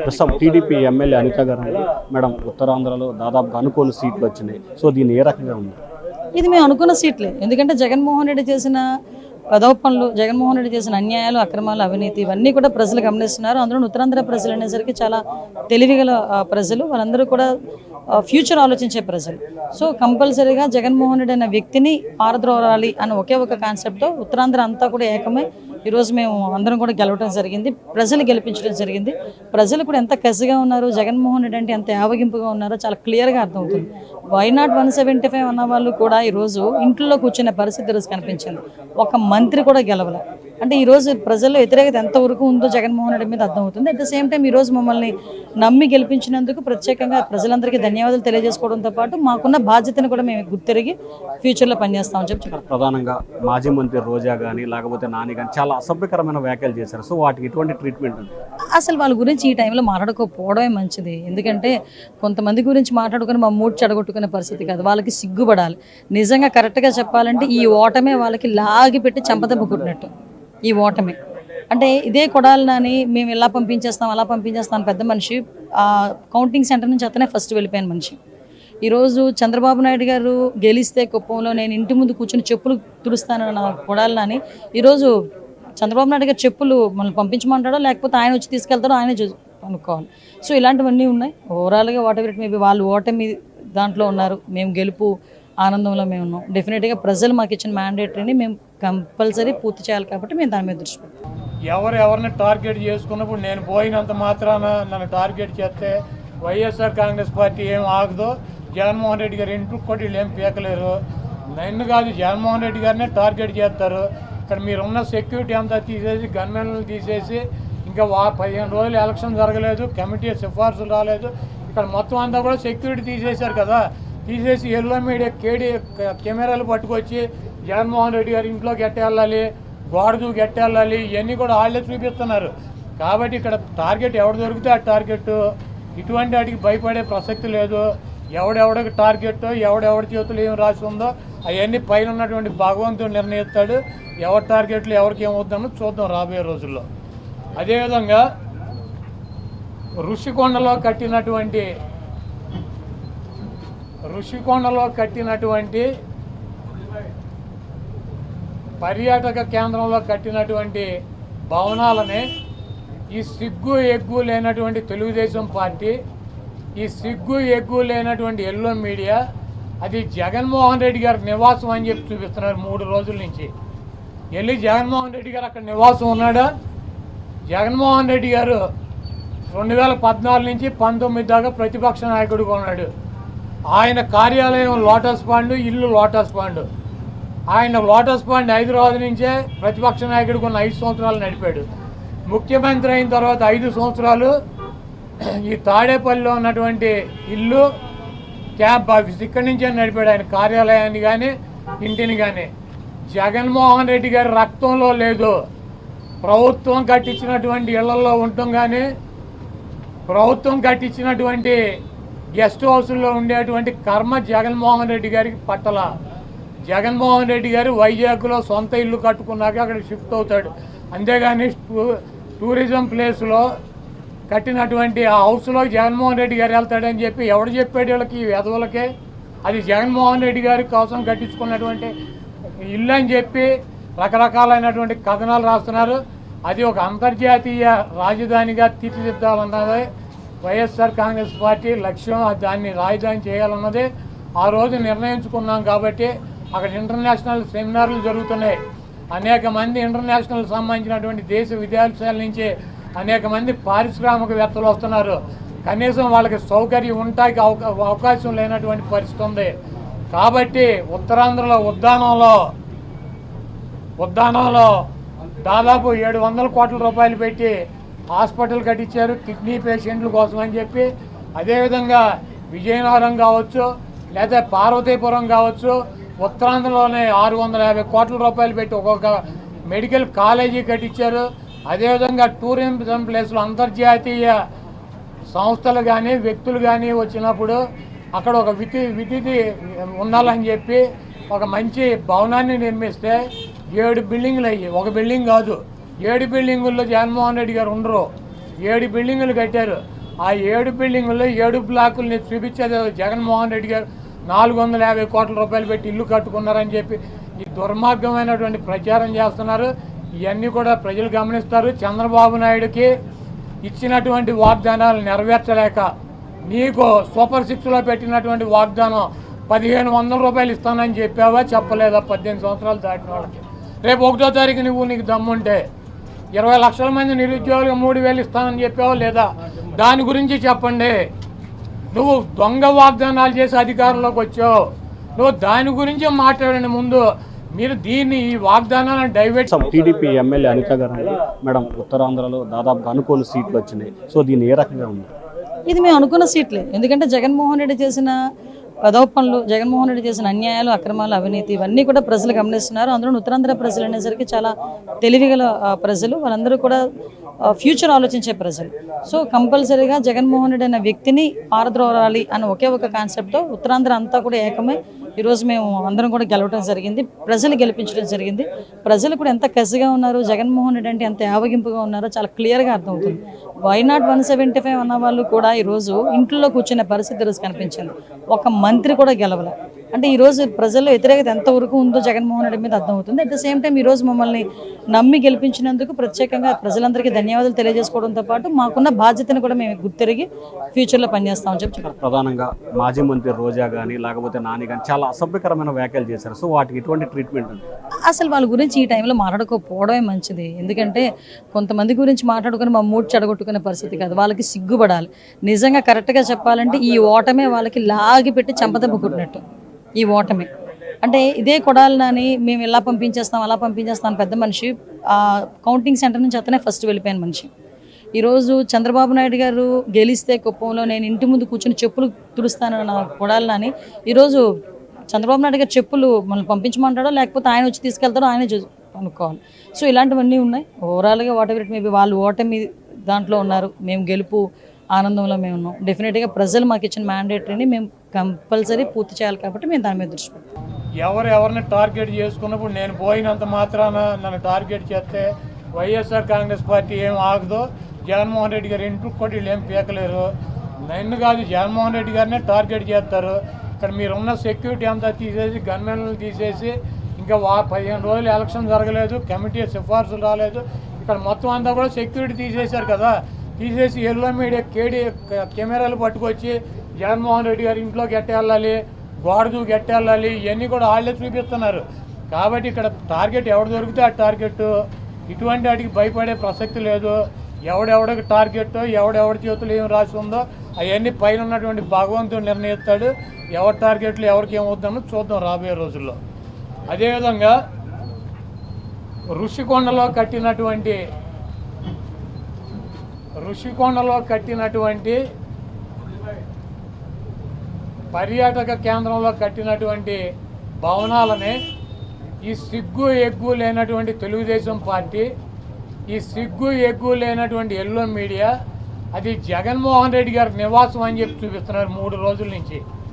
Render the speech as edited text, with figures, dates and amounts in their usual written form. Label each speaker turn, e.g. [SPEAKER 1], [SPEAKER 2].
[SPEAKER 1] ప్రస్తుతం TDP MLA Anitha గారు madam ఉత్తరాంధ్రలో దాదాపుగా అనుకోని సీట్లు వచ్చినాయి. సో దీన్ని ఏ రకంగా ఉంది?
[SPEAKER 2] ఇది మేము అనుకున్న సీట్లే. ఎందుకంటే జగన్మోహన్ రెడ్డి చేసిన పదోపనలు, జగన్మోహన్ రెడ్డి చేసిన అన్యాయాలు, అక్రమాలు, అవినీతి ఇవన్నీ కూడా ప్రజలు గమనిస్తున్నారు. అందులో ఉత్తరాంధ్ర ప్రజలు అనేసరికి చాలా తెలివిగల ప్రజలు, వాళ్ళందరూ కూడా ఫ్యూచర్ ఆలోచించే ప్రజలు. సో కంపల్సరీగా జగన్మోహన్ రెడ్డి అనే వ్యక్తిని పారద్రోలాలి అన్న ఒకే ఒక కాన్సెప్ట్తో ఉత్తరాంధ్ర అంతా కూడా ఏకమై ఈరోజు మేము అందరం కూడా గెలవడం జరిగింది. ప్రజలు గెలిపించడం జరిగింది. ప్రజలు కూడా ఎంత కసిగా ఉన్నారు, జగన్మోహన్ రెడ్డి అంటే ఎంత యావగింపుగా ఉన్నారో చాలా క్లియర్గా అర్థమవుతుంది. వైనాట్ 175 అన్న వాళ్ళు కూడా ఈరోజు ఇంట్లో కూర్చునే పరిస్థితి ఈరోజు కనిపించింది. ఒక మంత్రి కూడా గెలవలే. అంటే ఈరోజు ప్రజల్లో వ్యతిరేకత ఎంతవరకు ఉందో జగన్మోహన్ రెడ్డి మీద అర్థమవుతుంది. అట్ ద సేమ్ టైం ఈరోజు మమ్మల్ని నమ్మి గెలిపించినందుకు ప్రత్యేకంగా ప్రజలందరికీ ధన్యవాదాలు తెలియజేసుకోవడంతో పాటు మాకున్న బాధ్యతను కూడా మేము గుర్తిరిగి ఫ్యూచర్లో పనిచేస్తామని చెప్పి
[SPEAKER 1] ప్రధానంగా మాజీ మంత్రి రోజా కానీ లేకపోతే నాని కానీ చాలా అసభ్యకరమైన వ్యాఖ్యలు చేశారు. సో వాటికి ఎటువంటి ట్రీట్మెంట్ ఉంది?
[SPEAKER 2] అసలు వాళ్ళ గురించి ఈ టైంలో మాట్లాడుకోకపోవడమే మంచిది. ఎందుకంటే కొంతమంది గురించి మాట్లాడుకుని మా మూడ్ చెడగొట్టుకునే పరిస్థితి కాదు. వాళ్ళకి సిగ్గుపడాలి. నిజంగా కరెక్ట్గా చెప్పాలంటే ఈ ఓటమే వాళ్ళకి లాగి పెట్టి చెంపదెబ్బ కొట్టినట్టు. ఈ ఓటమి అంటే ఇదే కొడాలని మేము ఇలా పంపించేస్తాం అలా పంపించేస్తాం పెద్ద మనిషి కౌంటింగ్ సెంటర్ నుంచి అతనే ఫస్ట్ వెళ్ళిపోయిన మనిషి. ఈరోజు చంద్రబాబు నాయుడు గారు గెలిస్తే కుప్పంలో నేను ఇంటి ముందు కూర్చొని చెప్పులు తుడుస్తానన్న కొడాలని ఈరోజు చంద్రబాబు నాయుడు గారు చెప్పులు మనం పంపించమంటాడో లేకపోతే ఆయన వచ్చి తీసుకెళ్తాడో ఆయనే అనుకోవాలి. సో ఇలాంటివన్నీ ఉన్నాయి. ఓవరాల్గా వాట్ ఎవర్ ఇట్ మేబీ వాళ్ళు ఓటమి దాంట్లో ఉన్నారు, మేము గెలుపు ఆనందంలో మేము ఉన్నాం. డెఫినెట్గా ప్రజలు మాకు ఇచ్చిన మ్యాండేటరీని మేము కంపల్సరీ పూర్తి చేయాలి కాబట్టి మేము దాని మీద దృష్టి పెట్టాం.
[SPEAKER 3] ఎవరిని టార్గెట్ చేసుకున్నప్పుడు నేను పోయినంత మాత్రాన నన్ను టార్గెట్ చేస్తే వైఎస్ఆర్ కాంగ్రెస్ పార్టీ ఏం ఆగదో, జగన్మోహన్ రెడ్డి గారు ఇంటికి కూడా వీళ్ళు ఏం పీకలేరు. నన్ను కాదు జగన్మోహన్ రెడ్డి గారినే టార్గెట్ చేస్తారు. ఇక్కడ మీరున్న సెక్యూరిటీ అంతా తీసేసి గన్మెన్లు తీసేసి ఇంకా 15 రోజులు ఎలక్షన్ జరగలేదు, కమిటీ సిఫార్సులు రాలేదు, ఇక్కడ మొత్తం అంతా కూడా సెక్యూరిటీ తీసేశారు కదా. తీసేసి ఎల్లో మీడియా కెమెరాలు పట్టుకొచ్చి జగన్మోహన్ రెడ్డి గారి ఇంట్లోకి ఎట్టెళ్ళాలి, గోడదు గెట్టెళ్ళాలి, ఇవన్నీ కూడా వాళ్ళే చూపిస్తున్నారు. కాబట్టి ఇక్కడ టార్గెట్ ఎవడు దొరికితే ఆ టార్గెట్, ఇటువంటి వాటికి భయపడే ప్రసక్తి లేదు. ఎవడెవడికి టార్గెట్, ఎవడెవడి చేతులు ఏం రాసి ఉందో అవన్నీ పైన ఉన్నటువంటి భగవంతుడు నిర్ణయిస్తాడు. ఎవరి టార్గెట్లు ఎవరికి ఏమవుతుందో చూద్దాం రాబోయే రోజుల్లో. అదేవిధంగా ఋషికొండలో కట్టినటువంటి పర్యాటక కేంద్రంలో కట్టినటువంటి భవనాలనే ఈ సిగ్గు ఎగ్గు లేనటువంటి తెలుగుదేశం పార్టీ, ఈ సిగ్గు ఎగ్గు లేనటువంటి ఎల్లో మీడియా అది జగన్మోహన్ రెడ్డి గారి నివాసం అని చెప్పి చూపిస్తున్నారు 3 రోజుల నుంచి. వెళ్ళి జగన్మోహన్ రెడ్డి గారు అక్కడ నివాసం ఉన్నాడా? జగన్మోహన్ రెడ్డి గారు 2014 నుంచి 19 దాకా ప్రతిపక్ష నాయకుడిగా ఉన్నాడు. ఆయన కార్యాలయం లోటస్ పాండ్, ఇల్లు లోటస్ పాండ్. ఆయన లోటస్ పాండ్ హైదరాబాద్ నుంచే ప్రతిపక్ష నాయకుడికి ఉన్న 5 సంవత్సరాలు నడిపాడు. ముఖ్యమంత్రి అయిన తర్వాత 5 సంవత్సరాలు ఈ తాడేపల్లిలో ఉన్నటువంటి ఇల్లు, క్యాంప్ ఆఫీస్ ఇక్కడి నుంచే నడిపాడు. ఆయన కార్యాలయాన్ని కానీ ఇంటిని కానీ. జగన్మోహన్ రెడ్డి గారి రక్తంలో లేదు. ప్రభుత్వం కట్టించినటువంటి ఇళ్లలో ఉండటం కానీ, ప్రభుత్వం కట్టించినటువంటి గెస్ట్ హౌస్లో ఉండేటువంటి కర్మ జగన్మోహన్ రెడ్డి గారికి పట్టల. జగన్మోహన్ రెడ్డి గారు వైజాగ్లో సొంత ఇల్లు కట్టుకున్నాక అక్కడ షిఫ్ట్ అవుతాడు. అంతేగాని టూరిజం ప్లేస్లో కట్టినటువంటి ఆ హౌస్లో జగన్మోహన్ రెడ్డి గారు వెళ్తాడని చెప్పి ఎవడు చెప్పాడు వీళ్ళకి, వెధవులకే? అది జగన్మోహన్ రెడ్డి గారి కోసం కట్టించుకున్నటువంటి ఇల్లు అని చెప్పి రకరకాలైనటువంటి కథనాలు రాస్తున్నారు. అది ఒక అంతర్జాతీయ రాజధానిగా తీర్చిదిద్దాలన్నదే వైఎస్ఆర్ కాంగ్రెస్ పార్టీ లక్ష్యం. దాన్ని రాజధాని చేయాలన్నదే ఆ రోజు నిర్ణయించుకున్నాం. కాబట్టి అక్కడ ఇంటర్నేషనల్ సెమినార్లు జరుగుతున్నాయి. అనేక మంది ఇంటర్నేషనల్ సంబంధించినటువంటి దేశ విదేశాల నుంచి అనేక మంది పారిశ్రామికవేత్తలు వస్తున్నారు. కనీసం వాళ్ళకి సౌకర్యం ఉండటానికి అవకాశం లేనటువంటి పరిస్థితి ఉంది. కాబట్టి ఉత్తరాంధ్రలో ఉద్దానంలో దాదాపు 700 కోట్ల రూపాయలు పెట్టి హాస్పిటల్ కట్టించారు కిడ్నీ పేషెంట్ల కోసం అని చెప్పి. అదేవిధంగా విజయనగరం కావచ్చు లేదా పార్వతీపురం కావచ్చు, ఉత్తరాంధ్రలోనే 650 కోట్ల రూపాయలు పెట్టి ఒక్కొక్క మెడికల్ కాలేజీ కట్టించారు. అదేవిధంగా టూరిజం ప్లేస్లో అంతర్జాతీయ సంస్థలు కానీ వ్యక్తులు కానీ వచ్చినప్పుడు అక్కడ ఒక విధి ఉండాలని చెప్పి ఒక మంచి భవనాన్ని నిర్మిస్తే 7 బిల్డింగులు అయ్యి, ఒక బిల్డింగ్ కాదు 7 బిల్డింగుల్లో జగన్మోహన్ రెడ్డి గారు ఉండరు. 7 బిల్డింగులు కట్టారు. ఆ 7 బిల్డింగుల్లో 7 బ్లాకుల్ని చూపించేది జగన్మోహన్ రెడ్డి గారు 450 కోట్ల రూపాయలు పెట్టి ఇల్లు కట్టుకున్నారని చెప్పి ఈ దుర్మార్గమైనటువంటి ప్రచారం చేస్తున్నారు. ఇవన్నీ కూడా ప్రజలు గమనిస్తారు. చంద్రబాబు నాయుడుకి ఇచ్చినటువంటి వాగ్దానాలు నెరవేర్చలేక నీకు సూపర్ 6లో పెట్టినటువంటి వాగ్దానం 1500 రూపాయలు ఇస్తానని చెప్పావా, చెప్పలేదా? 18 సంవత్సరాలు దాటిన వాళ్ళకి రేపు 1వ తారీఖు నీకు దమ్ముంటే 20 లక్షల మంది నిరుద్యోగులకు 3000 ఇస్తానని చెప్పావా లేదా? దాని గురించి చెప్పండి. నువ్వు దొంగ వాగ్దానాలు చేసి అధికారంలోకి వచ్చావు. నువ్వు దాని గురించి మాట్లాడండి ముందు. మీరు దీన్ని ఈ వాగ్దానాలను డైవర్ట్.
[SPEAKER 1] టీడీపీ ఎమ్మెల్యే అనిత గారు మేడం ఉత్తరాంధ్రలో దాదాపుగా అనుకోని సీట్లు వచ్చినాయి. సో దీన్ని ఏ రకంగా ఉంది?
[SPEAKER 2] ఇది మేము అనుకున్న సీట్లే. ఎందుకంటే జగన్మోహన్ రెడ్డి చేసిన పదోపనలు, జగన్మోహన్ రెడ్డి చేసిన అన్యాయాలు, అక్రమాలు, అవినీతి ఇవన్నీ కూడా ప్రజలు గమనిస్తున్నారు. అందులో ఉత్తరాంధ్ర ప్రజలు అనేసరికి చాలా తెలివిగల ప్రజలు, వాళ్ళందరూ కూడా ఫ్యూచర్ ఆలోచించే ప్రజలు. సో కంపల్సరీగా జగన్మోహన్ రెడ్డి అనే వ్యక్తిని పారద్రోలాలి అన్న ఒకే ఒక కాన్సెప్ట్తో ఉత్తరాంధ్ర అంతా కూడా ఏకమై ఈరోజు మేము అందరం కూడా గెలవడం జరిగింది. ప్రజలు గెలిపించడం జరిగింది. ప్రజలు కూడా ఎంత కసిగా ఉన్నారు, జగన్మోహన్ రెడ్డి అంటే ఎంత యావగింపుగా ఉన్నారో చాలా క్లియర్గా అర్థమవుతుంది. వైనాట్ 175 అన్న వాళ్ళు కూడా ఈరోజు ఇంట్లో కూర్చునే పరిస్థితి ఈరోజు కనిపించింది. ఒక మంత్రి కూడా గెలవలే. అంటే ఈరోజు ప్రజల్లో వ్యతిరేకత ఎంత వరకు ఉందో జగన్మోహన్ రెడ్డి మీద అర్థమవుతుంది. అట్ ద సేమ్ టైం ఈరోజు మమ్మల్ని నమ్మి గెలిపించినందుకు ప్రత్యేకంగా ప్రజలందరికీ ధన్యవాదాలు తెలియజేసుకోవడంతో పాటు మాకున్న బాధ్యతను కూడా మేము గుర్తిరిగి ఫ్యూచర్లో పనిచేస్తామని చెప్పి
[SPEAKER 1] ప్రధానంగా మాజీ మంత్రి రోజా కానీ లేకపోతే నాని కానీ చాలా అసభ్యకరమైన వ్యాఖ్యలు చేశారు. సో వాటికి ఎటువంటి ట్రీట్మెంట్ ఉంది?
[SPEAKER 2] అసలు వాళ్ళ గురించి ఈ టైంలో మాట్లాడుకోకపోవడమే మంచిది. ఎందుకంటే కొంతమంది గురించి మాట్లాడుకుని మా మూడ్ చెడగొట్టుకునే పరిస్థితి కాదు. వాళ్ళకి సిగ్గుపడాలి. నిజంగా కరెక్ట్గా చెప్పాలంటే ఈ ఓటమే వాళ్ళకి లాగి పెట్టి చంపదెబ్బ కొట్టినట్టు. ఈ ఓటమి అంటే ఇదే కొడాలని మేము ఇలా పంపించేస్తాం అలా పంపించేస్తాం పెద్ద మనిషి కౌంటింగ్ సెంటర్ నుంచి అతనే ఫస్ట్ వెళ్ళిపోయిన మనిషి. ఈరోజు చంద్రబాబు నాయుడు గారు గెలిస్తే కుప్పంలో నేను ఇంటి ముందు కూర్చుని చెప్పులు తుడుస్తాను నా కొడాలని ఈరోజు చంద్రబాబు నాయుడు గారు చెప్పులు మనల్ని పంపించమంటాడో లేకపోతే ఆయన వచ్చి తీసుకెళ్తాడో ఆయనే అనుకోవాలి. సో ఇలాంటివన్నీ ఉన్నాయి. ఓవరాల్గా వాట్ ఎవర్ ఇట్ మేబీ వాళ్ళు ఓటమి దాంట్లో ఉన్నారు, మేము గెలుపు ఆనందంలో మేము ఉన్నాం. డెఫినెట్గా ప్రజలు మాకు ఇచ్చిన మ్యాండేటరీని మేము కంపల్సరీ పూర్తి చేయాలి కాబట్టి మేము దాని మీద దృష్టి పెడతాం.
[SPEAKER 3] ఎవరిని టార్గెట్ చేసుకున్నప్పుడు నేను పోయినంత మాత్రాన నన్ను టార్గెట్ చేస్తే వైఎస్ఆర్ కాంగ్రెస్ పార్టీ ఏం ఆగదో, జగన్మోహన్ రెడ్డి గారు ఇంటికి కూడా వీళ్ళు ఏం పీకలేరు. నన్ను కాదు జగన్మోహన్ రెడ్డి గారినే టార్గెట్ చేస్తారు. ఇక్కడ మీరున్న సెక్యూరిటీ అంతా తీసేసి గన్మెన్లు తీసేసి ఇంకా 15 రోజులు ఎలక్షన్ జరగలేదు, కమిటీ సిఫార్సులు రాలేదు, ఇక్కడ మొత్తం అంతా కూడా సెక్యూరిటీ తీసేశారు కదా. తీసేసి ఎల్లో మీడియా కెమెరాలు పట్టుకొచ్చి జగన్మోహన్ రెడ్డి గారి ఇంట్లోకి ఎట్టెళ్ళాలి, గోడదు గెట్టెళ్ళాలి, ఇవన్నీ కూడా వాళ్ళే చూపిస్తున్నారు. కాబట్టి ఇక్కడ టార్గెట్ ఎవడు దొరికితే ఆ టార్గెట్, ఇటువంటి వాటికి భయపడే ప్రసక్తి లేదు. ఎవడెవడికి టార్గెట్, ఎవడెవడి చేతులు ఏం రాసి ఉందో అవన్నీ పైన ఉన్నటువంటి భగవంతుడు నిర్ణయిస్తాడు. ఎవరి టార్గెట్లు ఎవరికి ఏమవుతుందో చూద్దాం రాబోయే రోజుల్లో. అదేవిధంగా ఋషికొండలో కట్టినటువంటి పర్యాటక కేంద్రంలో కట్టినటువంటి భవనాలనే ఈ సిగ్గు ఎగ్గు లేనటువంటి తెలుగుదేశం పార్టీ, ఈ సిగ్గు ఎగ్గు లేనటువంటి ఎల్లో మీడియా అది జగన్మోహన్ రెడ్డి గారి నివాసం అని చెప్పి చూపిస్తున్నారు 3 రోజుల నుంచి.